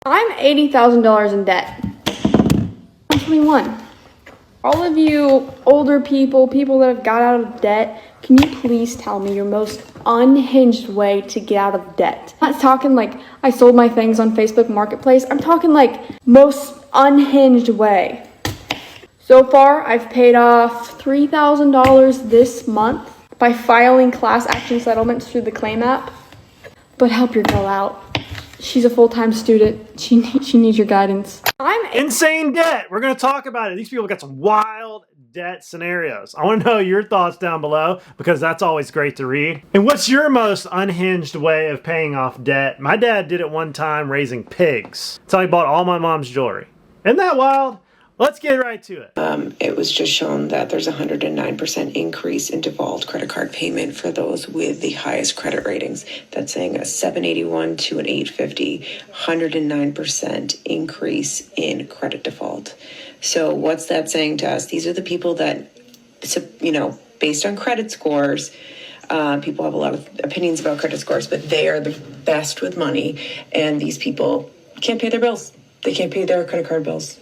I'm $80,000 in debt. I'm 21. All of you older people that have got out of debt, can you please tell me your most unhinged way to get out of debt? I'm not talking like I sold my things on Facebook Marketplace. I'm talking like most unhinged way. So far, I've paid off $3,000 this month by filing class action settlements through the claim app. But help your girl out. She's a full-time student. She needs your guidance. Insane debt. We're going to talk about it. These people got some wild debt scenarios. I want to know your thoughts down below because that's always great to read. And what's your most unhinged way of paying off debt? My dad did it one time raising pigs. That's how he bought all my mom's jewelry. Isn't that wild? Let's get right to it. It was just shown that there's a 109% increase in default credit card payment for those with the highest credit ratings. That's saying a 781 to an 850, 109% increase in credit default. So what's that saying to us? These are the people that, based on credit scores, people have a lot of opinions about credit scores, but they are the best with money. And these people can't pay their bills. They can't pay their credit card bills.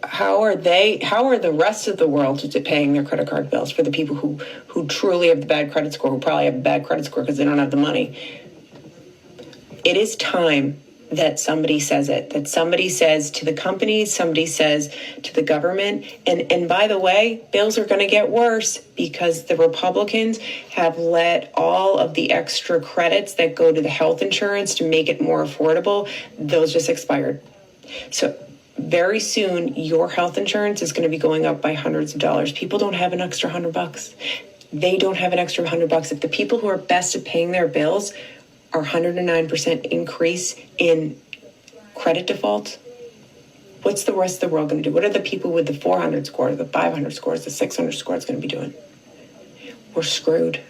How are the rest of the world paying their credit card bills for the people who truly have the bad credit score, who probably have a bad credit score because they don't have the money? It is time that somebody says it, that somebody says to the companies, somebody says to the government, and by the way, bills are going to get worse because the Republicans have let all of the extra credits that go to the health insurance to make it more affordable, those just expired. So very soon, your health insurance is going to be going up by hundreds of dollars. People don't have an extra $100. They don't have an extra $100. If the people who are best at paying their bills are 109% increase in credit default, what's the rest of the world going to do? What are the people with the 400 scores, the 500 scores, the 600 scores going to be doing? We're screwed.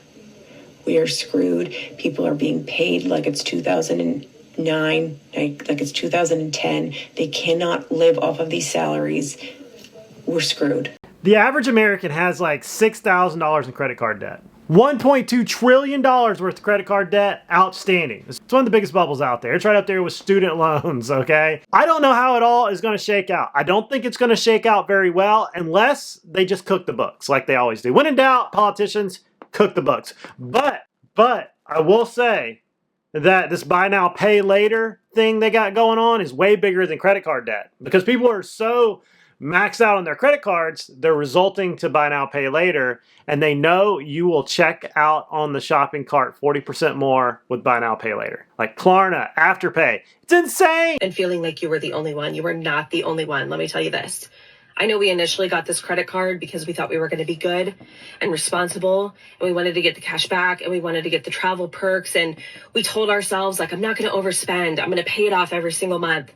We are screwed. People are being paid like it's 2009, like it's 2010. They cannot live off of these salaries. We're screwed. The average American has like $6,000 in credit card debt. $1.2 trillion worth of credit card debt outstanding. It's one of the biggest bubbles out there. It's right up there with student loans, okay? I don't know how it all is going to shake out. I don't think it's going to shake out very well unless they just cook the books like they always do. When in doubt, politicians cook the books. But I will say that this buy now, pay later thing they got going on is way bigger than credit card debt because people are so maxed out on their credit cards, they're resulting to buy now, pay later, and they know you will check out on the shopping cart 40% more with buy now, pay later. Like Klarna, Afterpay. It's insane! And feeling like you were the only one. You were not the only one. Let me tell you this. I know we initially got this credit card because we thought we were going to be good and responsible, and we wanted to get the cash back, and we wanted to get the travel perks, and we told ourselves, like, I'm not going to overspend. I'm going to pay it off every single month.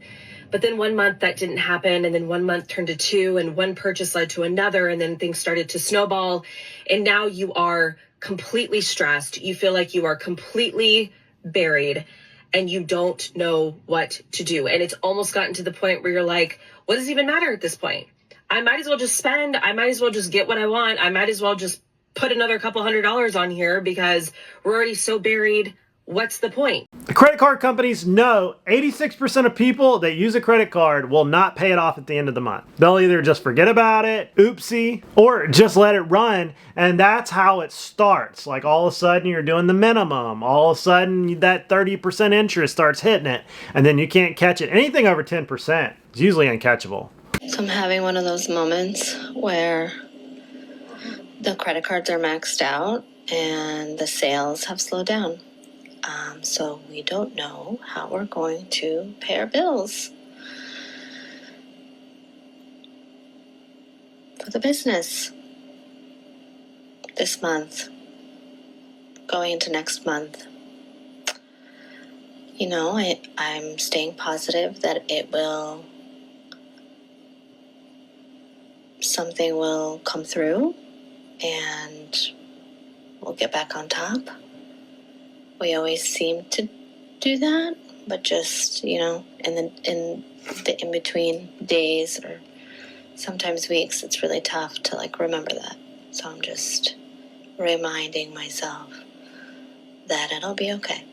But then one month that didn't happen, and then 1 month turned to two, and one purchase led to another, and then things started to snowball, and now you are completely stressed. You feel like you are completely buried, and you don't know what to do. And it's almost gotten to the point where you're like, what does it even matter at this point? I might as well just spend. I might as well just get what I want. I might as well just put another couple $100s on here because we're already so buried. What's the point? The credit card companies know 86% of people that use a credit card will not pay it off at the end of the month. They'll either just forget about it, oopsie, or just let it run. And that's how it starts. Like all of a sudden you're doing the minimum. All of a sudden that 30% interest starts hitting it. And then you can't catch it. Anything over 10% is usually uncatchable. So I'm having one of those moments where the credit cards are maxed out and the sales have slowed down. So we don't know how we're going to pay our bills for the business this month, going into next month. You know, I'm staying positive that something will come through and we'll get back on top. We always seem to do that, but just, in the in-between days or sometimes weeks, it's really tough to remember that. So I'm just reminding myself that it'll be okay.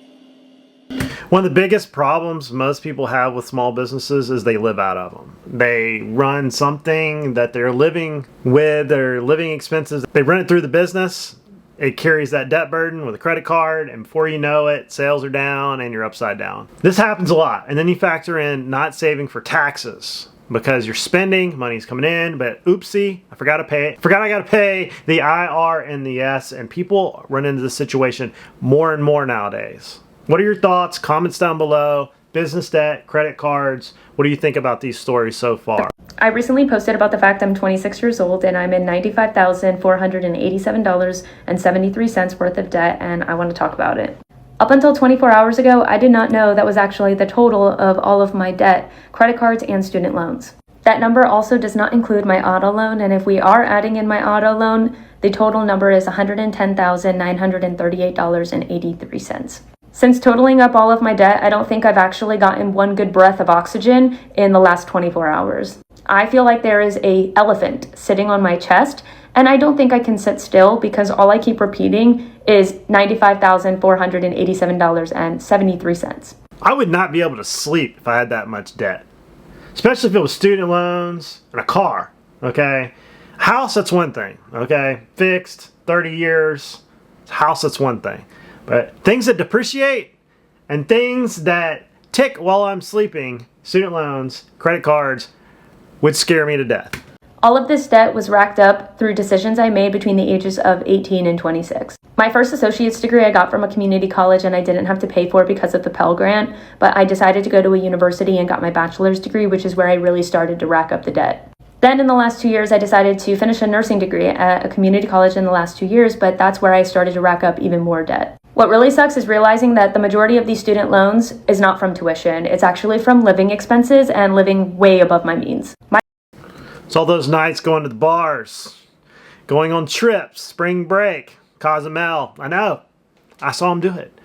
One of the biggest problems most people have with small businesses is they live out of them. They run something that they're living with, their living expenses. They run it through the business. It carries that debt burden with a credit card, and before you know it, sales are down and you're upside down. This happens a lot. And then you factor in not saving for taxes because you're spending, money's coming in, but oopsie, I forgot to pay it. Forgot I got to pay the IR and the S, and people run into this situation more and more nowadays. What are your thoughts? Comments down below. Business debt, credit cards. What do you think about these stories so far? I recently posted about the fact I'm 26 years old and I'm in $95,487.73 worth of debt, and I want to talk about it. Up until 24 hours ago, I did not know that was actually the total of all of my debt, credit cards, and student loans. That number also does not include my auto loan, and if we are adding in my auto loan, the total number is $110,938.83. Since totaling up all of my debt, I don't think I've actually gotten one good breath of oxygen in the last 24 hours. I feel like there is an elephant sitting on my chest, and I don't think I can sit still because all I keep repeating is $95,487.73. I would not be able to sleep if I had that much debt, especially if it was student loans and a car, okay? House, that's one thing, okay? Fixed, 30 years, house, that's one thing. But things that depreciate and things that tick while I'm sleeping, student loans, credit cards, would scare me to death. All of this debt was racked up through decisions I made between the ages of 18 and 26. My first associate's degree I got from a community college and I didn't have to pay for it because of the Pell Grant, but I decided to go to a university and got my bachelor's degree, which is where I really started to rack up the debt. Then in the last 2 years, I decided to finish a nursing degree at a community college in the last 2 years, but that's where I started to rack up even more debt. What really sucks is realizing that the majority of these student loans is not from tuition. It's actually from living expenses and living way above my means. It's all those nights going to the bars, going on trips, spring break, Cozumel. I know. I saw them do it.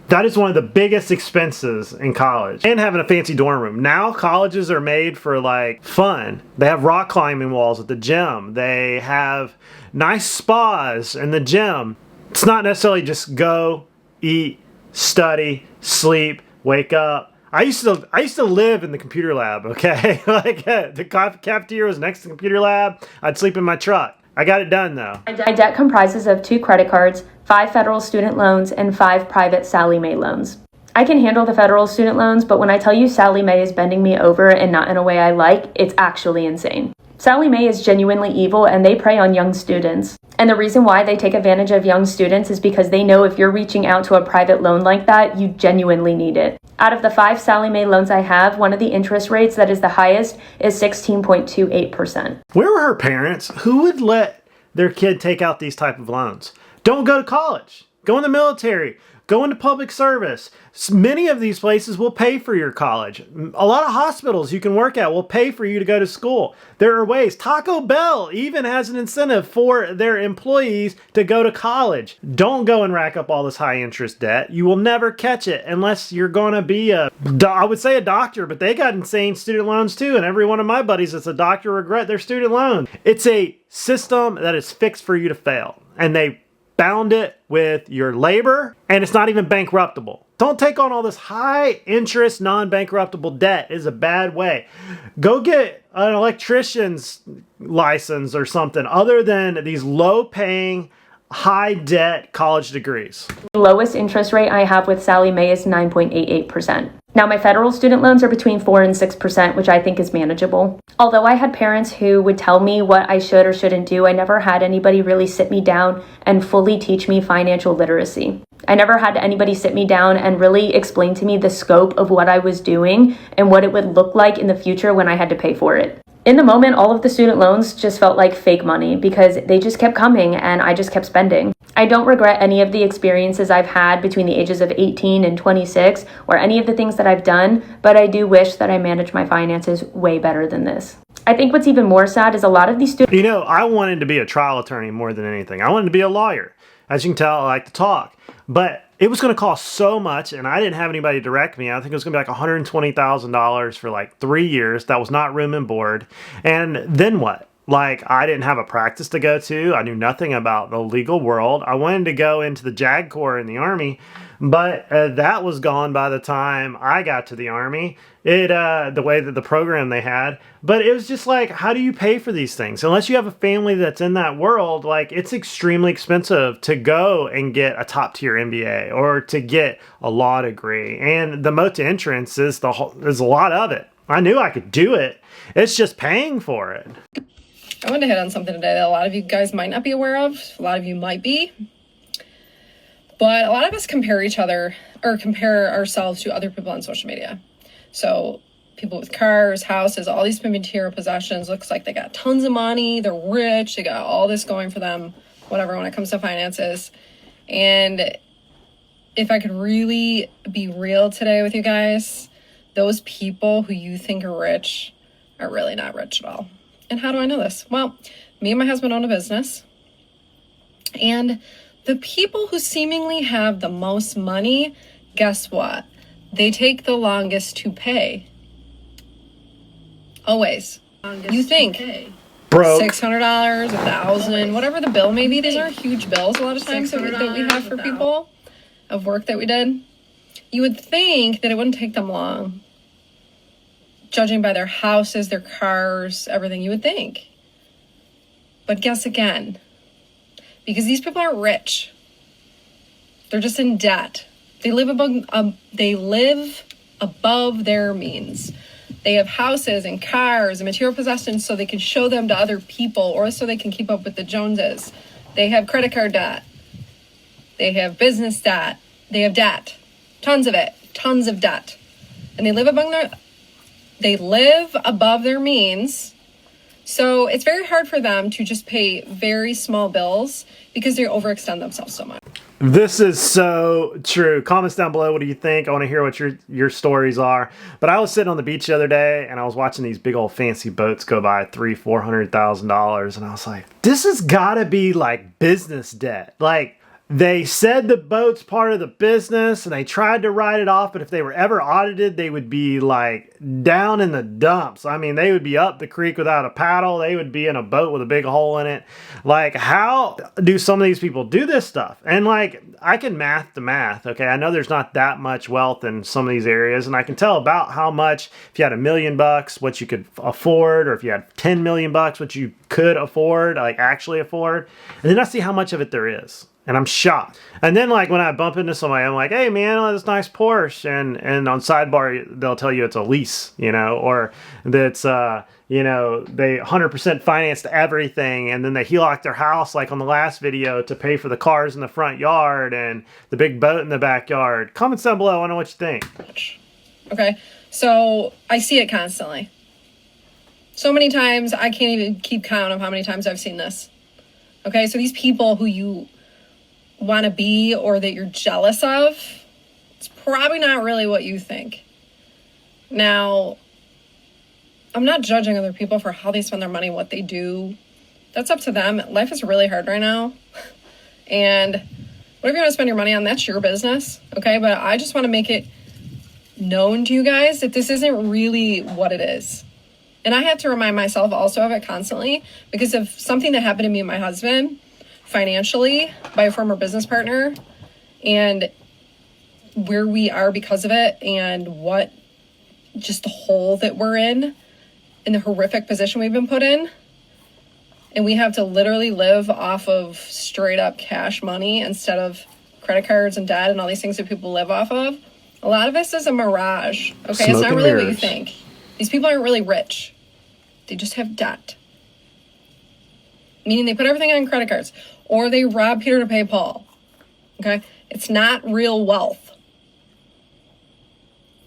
That is one of the biggest expenses in college. And having a fancy dorm room. Now colleges are made for like fun. They have rock climbing walls at the gym. They have nice spas in the gym. It's not necessarily just go, eat, study, sleep, wake up. I used to live in the computer lab, okay? Like the cafeteria was next to the computer lab. I'd sleep in my truck. I got it done though. My debt comprises of 2 credit cards, 5 federal student loans, and 5 private Sallie Mae loans. I can handle the federal student loans, but when I tell you Sallie Mae is bending me over and not in a way I like, it's actually insane. Sallie Mae is genuinely evil and they prey on young students. And the reason why they take advantage of young students is because they know if you're reaching out to a private loan like that, you genuinely need it. Out of the 5 Sallie Mae loans I have, one of the interest rates that is the highest is 16.28%. Where were her parents? Who would let their kid take out these type of loans? Don't go to college. Go in the military. Go into public service. Many of these places will pay for your college. A lot of hospitals you can work at will pay for you to go to school. There are ways. Taco Bell even has an incentive for their employees to go to college. Don't go and rack up all this high interest debt. You will never catch it unless you're going to be I would say a doctor, but they got insane student loans too. And every one of my buddies that's a doctor regret their student loan. It's a system that is fixed for you to fail. And they bound it with your labor, and it's not even bankruptable. Don't take on all this high interest, non-bankruptable debt. It is a bad way. Go get an electrician's license or something other than these low-paying, high-debt college degrees. The lowest interest rate I have with Sallie Mae is 9.88%. Now, my federal student loans are between 4 and 6%, which I think is manageable. Although I had parents who would tell me what I should or shouldn't do, I never had anybody really sit me down and fully teach me financial literacy. I never had anybody sit me down and really explain to me the scope of what I was doing and what it would look like in the future when I had to pay for it. In the moment, all of the student loans just felt like fake money because they just kept coming and I just kept spending. I don't regret any of the experiences I've had between the ages of 18 and 26 or any of the things that I've done, but I do wish that I managed my finances way better than this. I think what's even more sad is a lot of these students... You know, I wanted to be a trial attorney more than anything. I wanted to be a lawyer. As you can tell, I like to talk. But it was going to cost so much, and I didn't have anybody direct me. I think it was going to be like $120,000 for like 3 years. That was not room and board. And then what? Like, I didn't have a practice to go to. I knew nothing about the legal world. I wanted to go into the JAG Corps in the Army, but that was gone by the time I got to the Army. The way that the program they had. But it was just like, how do you pay for these things? Unless you have a family that's in that world, like, it's extremely expensive to go and get a top tier MBA or to get a law degree. And the moat to entrance is there's a lot of it. I knew I could do it. It's just paying for it. I want to hit on something today that a lot of you guys might not be aware of. A lot of you might be. But a lot of us compare each other or compare ourselves to other people on social media. So people with cars, houses, all these material possessions, looks like they got tons of money, they're rich, they got all this going for them, whatever, when it comes to finances. And if I could really be real today with you guys, those people who you think are rich are really not rich at all. And how do I know this? Well, me and my husband own a business. And the people who seemingly have the most money, guess what? They take the longest to pay. Always. You think Broke. $600, $1,000, whatever the bill may be. These aren't huge bills a lot of times that we have for people of work that we did. You would think that it wouldn't take them long. Judging by their houses, their cars, everything, you would think. But guess again. Because these people aren't rich. They're just in debt. They live above their means. They have houses and cars and material possessions so they can show them to other people or so they can keep up with the Joneses. They have credit card debt. They have business debt. They have debt. Tons of it. Tons of debt. And they live above their means. So it's very hard for them to just pay very small bills because they overextend themselves so much. This is so true. Comments down below. What do you think? I want to hear what your stories are. But I was sitting on the beach the other day and I was watching these big old fancy boats go by $300,000-$400,000, and I was like, this has got to be like business debt. Like, they said the boat's part of the business and they tried to write it off, but if they were ever audited, they would be like down in the dumps. I mean, they would be up the creek without a paddle. They would be in a boat with a big hole in it. Like, how do some of these people do this stuff? And like, I can math the math, okay? I know there's not that much wealth in some of these areas, and I can tell about how much, if you had $1 million, what you could afford, or if you had 10 million bucks, what you could afford, like actually afford. And then I see how much of it there is. And I'm shocked. And then, like, when I bump into somebody, I'm like, hey, man, oh, this nice Porsche. And on sidebar, they'll tell you it's a lease, you know, or that's, you know, they 100% financed everything. And then they HELOC their house, like on the last video, to pay for the cars in the front yard and the big boat in the backyard. Comments down below. I know what you think. Okay. So I see it constantly. So many times, I can't even keep count of how many times I've seen this. Okay. So these people who you want to be or that you're jealous of, it's probably not really what you think. Now, I'm not judging other people for how they spend their money, what they do. That's up to them. Life is really hard right now. And whatever you want to spend your money on, that's your business. Okay. But I just want to make it known to you guys that this isn't really what it is. And I have to remind myself also of it constantly because of something that happened to me and my husband financially by a former business partner, and where we are because of it, and what just the hole that we're in the horrific position we've been put in. And we have to literally live off of straight up cash money instead of credit cards and debt and all these things that people live off of. A lot of this is a mirage. Okay, it's not really what you think. These people aren't really rich. They just have debt. Meaning they put everything on credit cards. Or they rob Peter to pay Paul. Okay? It's not real wealth.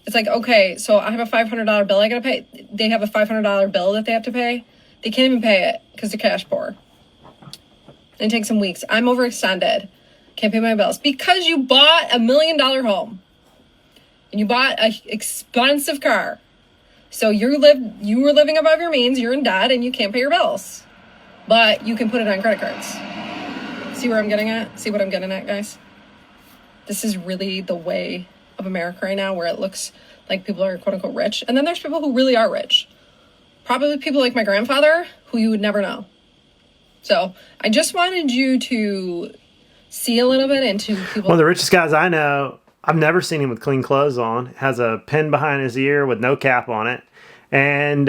It's like, okay, so I have a $500 bill I gotta pay. They have a $500 bill that they have to pay. They can't even pay it because they're cash poor. And it takes some weeks. I'm overextended. Can't pay my bills. Because you bought $1 million home. And you bought an expensive car. So you were living above your means, you're in debt, and you can't pay your bills. But you can put it on credit cards. See where I'm getting at? See what I'm getting at, guys? This is really the way of America right now, where it looks like people are quote unquote rich. And then there's people who really are rich. Probably people like my grandfather who you would never know. So I just wanted you to see a little bit into people. One of the richest guys I know, I've never seen him with clean clothes on. Has a pin behind his ear with no cap on it. And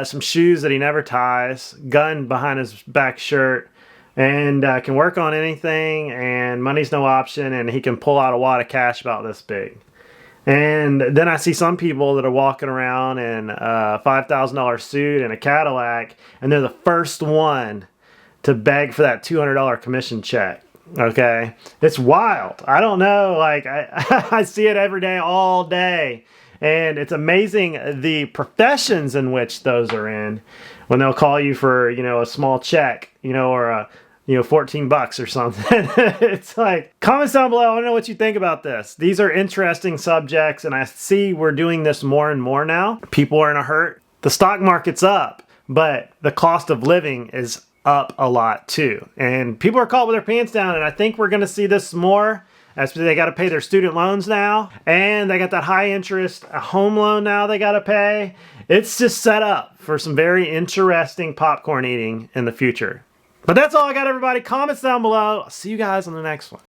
some shoes that he never ties. Gun behind his back shirt. And can work on anything. And money's no option. And he can pull out a wad of cash about this big. And then I see some people that are walking around in a $5,000 suit and a Cadillac. And they're the first one to beg for that $200 commission check. Okay, it's wild. I don't know, like I see it every day, all day, and it's amazing the professions in which those are in. When they'll call you for, you know, a small check, you know, or a, you know, $14 or something. It's like, comments down below. I want to know what you think about this. These are interesting subjects, and I see we're doing this more and more now. People are in a hurt. The stock market's up, but the cost of living is up a lot too, and people are caught with their pants down, and I think we're going to see this more as they got to pay their student loans now, and they got that high interest home loan now they got to pay. It's just set up for some very interesting popcorn eating in the future. But that's all I got, everybody. Comments down below. I'll see you guys on the next one.